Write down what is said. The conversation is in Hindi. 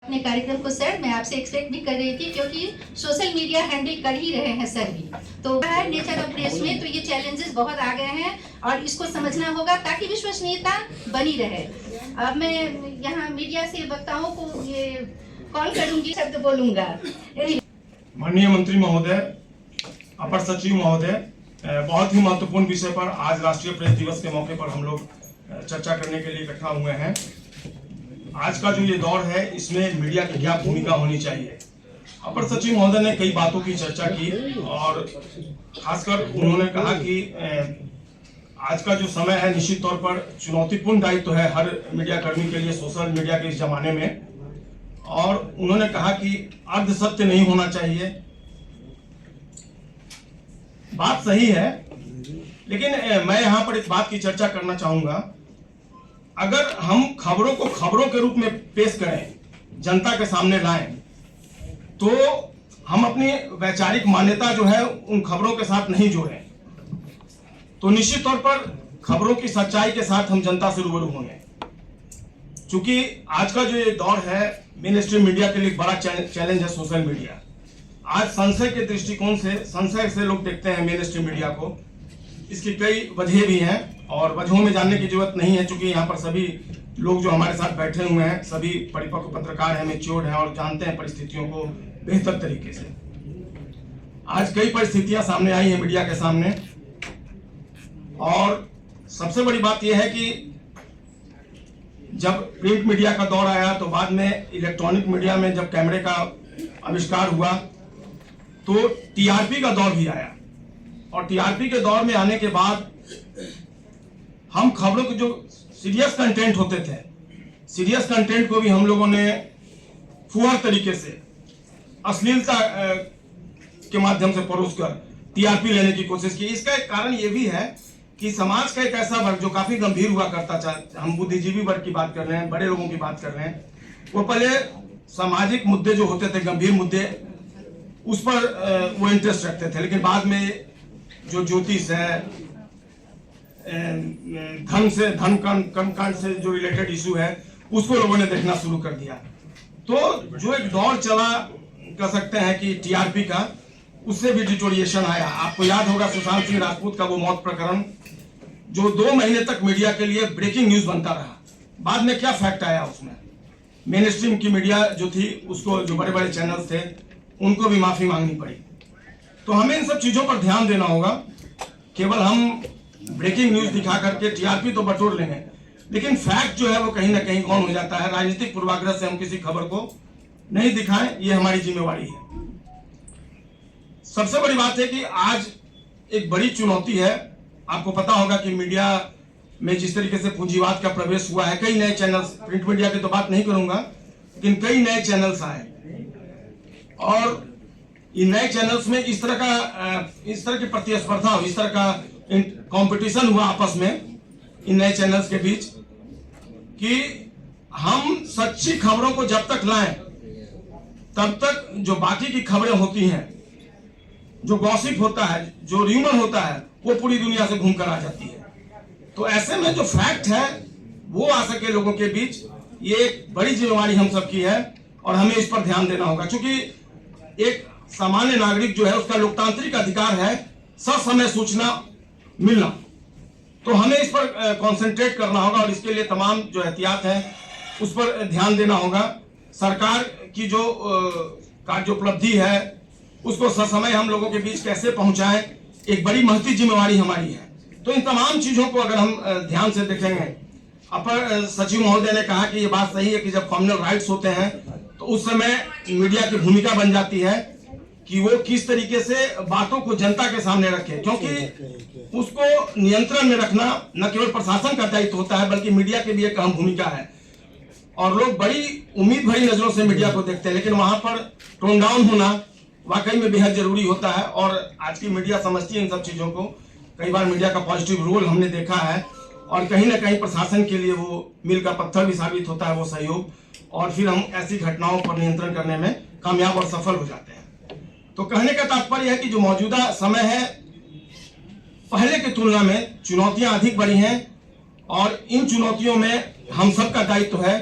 अपने कार्यक्रम को सर मैं आपसे एक्सपेक्ट भी कर रही थी, क्योंकि सोशल मीडिया हैंडल कर ही रहे हैं सर भी। तो नेचर ऑफ प्रेस में तो ये चैलेंजेस बहुत आ गए हैं और इसको समझना होगा ताकि विश्वसनीयता बनी रहे। अब मैं यहाँ मीडिया से वक्ताओं को ये कॉल करूंगी, शब्द बोलूंगा। माननीय मंत्री महोदय, अपर सचिव महोदय, बहुत ही महत्वपूर्ण विषय पर आज राष्ट्रीय प्रेस दिवस के मौके पर हम लोग चर्चा करने के लिए इकट्ठा हुए हैं। आज का जो ये दौर है इसमें मीडिया की क्या भूमिका होनी चाहिए। अपर सचिव महोदय ने कई बातों की चर्चा की और खासकर उन्होंने कहा कि आज का जो समय है निश्चित तौर पर चुनौतीपूर्ण दायित्व है हर मीडिया कर्मी के लिए सोशल मीडिया के इस जमाने में। और उन्होंने कहा कि अर्ध सत्य नहीं होना चाहिए। बात सही है, लेकिन मैं यहाँ पर इस बात की चर्चा करना चाहूंगा, अगर हम खबरों को खबरों के रूप में पेश करें, जनता के सामने लाएं, तो हम अपनी वैचारिक मान्यता जो है उन खबरों के साथ नहीं जोड़ें, तो निश्चित तौर पर खबरों की सच्चाई के साथ हम जनता से रूबरू होंगे। क्योंकि आज का जो ये दौर है मेन स्ट्रीम मीडिया के लिए बड़ा चैलेंज है सोशल मीडिया। आज संशय के दृष्टिकोण से, संशय से लोग देखते हैं मेन स्ट्रीम मीडिया को। इसकी कई वजह भी हैं और वजहों में जानने की जरूरत नहीं है, क्योंकि यहाँ पर सभी लोग जो हमारे साथ बैठे हुए हैं सभी परिपक्व पत्रकार हैं, मैच्योर्ड हैं और जानते हैं परिस्थितियों को बेहतर तरीके से। आज कई परिस्थितियां सामने आई हैं मीडिया के सामने, और सबसे बड़ी बात यह है कि जब प्रिंट मीडिया का दौर आया तो बाद में इलेक्ट्रॉनिक मीडिया में जब कैमरे का आविष्कार हुआ तो टीआरपी का दौर भी आया। और टीआरपी के दौर में आने के बाद हम खबरों के जो सीरियस कंटेंट होते थे, सीरियस कंटेंट को भी हम लोगों ने फुहर तरीके से अश्लीलता के माध्यम से परोसकर टीआरपी लेने की कोशिश की। इसका एक कारण यह भी है कि समाज का एक ऐसा वर्ग जो काफी गंभीर हुआ करता था, हम बुद्धिजीवी वर्ग की बात कर रहे हैं, बड़े लोगों की बात कर रहे हैं, वो पहले सामाजिक मुद्दे जो होते थे, गंभीर मुद्दे, उस पर वो इंटरेस्ट रखते थे, लेकिन बाद में जो ज्योतिष है, धन कर्मकांड से जो रिलेटेड इशू है, उसको लोगों ने देखना शुरू कर दिया। तो जो एक दौर चला कह सकते हैं कि टीआरपी का, उससे भी डिटोरिएशन आया। आपको याद होगा सुशांत सिंह राजपूत का वो मौत प्रकरण जो 2 महीने तक मीडिया के लिए ब्रेकिंग न्यूज बनता रहा। बाद में क्या फैक्ट आया उसमें, मेन स्ट्रीम की मीडिया जो थी उसको, जो बड़े बड़े चैनल्स थे, उनको भी माफी मांगनी पड़ी। तो हमें इन सब चीजों पर ध्यान देना होगा। केवल हम ब्रेकिंग न्यूज दिखा करके टीआरपी तो बटोर लेंगे, लेकिन फैक्ट जो है वो कहीं ना कहीं गौण हो जाता है। राजनीतिक पूर्वाग्रह से हम किसी खबर को नहीं दिखाएं, ये हमारी जिम्मेवारी है। सबसे बड़ी बात है कि आज एक बड़ी चुनौती है। आपको पता होगा कि मीडिया में जिस तरीके से पूंजीवाद का प्रवेश हुआ है, कई नए चैनल्स, प्रिंट मीडिया की तो बात नहीं करूंगा, लेकिन कई नए चैनल्स आए, और इन नए चैनल्स में इस तरह की प्रतिस्पर्धा हो, इस तरह का कंपटीशन हुआ आपस में इन नए चैनल्स के बीच, कि हम सच्ची खबरों को जब तक लाएं तब तक जो बाकी की खबरें होती हैं, जो गॉसिप होता है, जो र्यूमर होता है, वो पूरी दुनिया से घूमकर आ जाती है। तो ऐसे में जो फैक्ट है वो आ सके लोगों के बीच, ये एक बड़ी जिम्मेवारी हम सबकी है और हमें इस पर ध्यान देना होगा। क्योंकि एक सामान्य नागरिक जो है उसका लोकतांत्रिक अधिकार है ससमय सूचना मिलना, तो हमें इस पर कंसंट्रेट करना होगा और इसके लिए तमाम जो एहतियात है उस पर ध्यान देना होगा। सरकार की जो कार्य उपलब्धि है उसको ससमय हम लोगों के बीच कैसे पहुंचाएं, एक बड़ी महती जिम्मेवारी हमारी है। तो इन तमाम चीजों को अगर हम ध्यान से देखेंगे, अपर सचिव महोदय ने कहा कि ये बात सही है कि जब कम्युनल राइट्स होते हैं तो उस समय मीडिया की भूमिका बन जाती है कि वो किस तरीके से बातों को जनता के सामने रखे, क्योंकि उसको नियंत्रण में रखना न केवल प्रशासन का दायित्व होता है बल्कि मीडिया की भी एक अहम भूमिका है। और लोग बड़ी उम्मीद भरी नजरों से मीडिया को देखते हैं, लेकिन वहां पर टोन डाउन होना वाकई में बेहद जरूरी होता है। और आज की मीडिया समझती है इन सब चीजों को। कई बार मीडिया का पॉजिटिव रोल हमने देखा है और कहीं ना कहीं प्रशासन के लिए वो मील का पत्थर भी साबित होता है वो सहयोग, और फिर हम ऐसी घटनाओं पर नियंत्रण करने में कामयाब और सफल हो जाते हैं। तो कहने का तात्पर्य है कि जो मौजूदा समय है पहले की तुलना में चुनौतियां अधिक बढ़ी हैं और इन चुनौतियों में हम सबका दायित्व है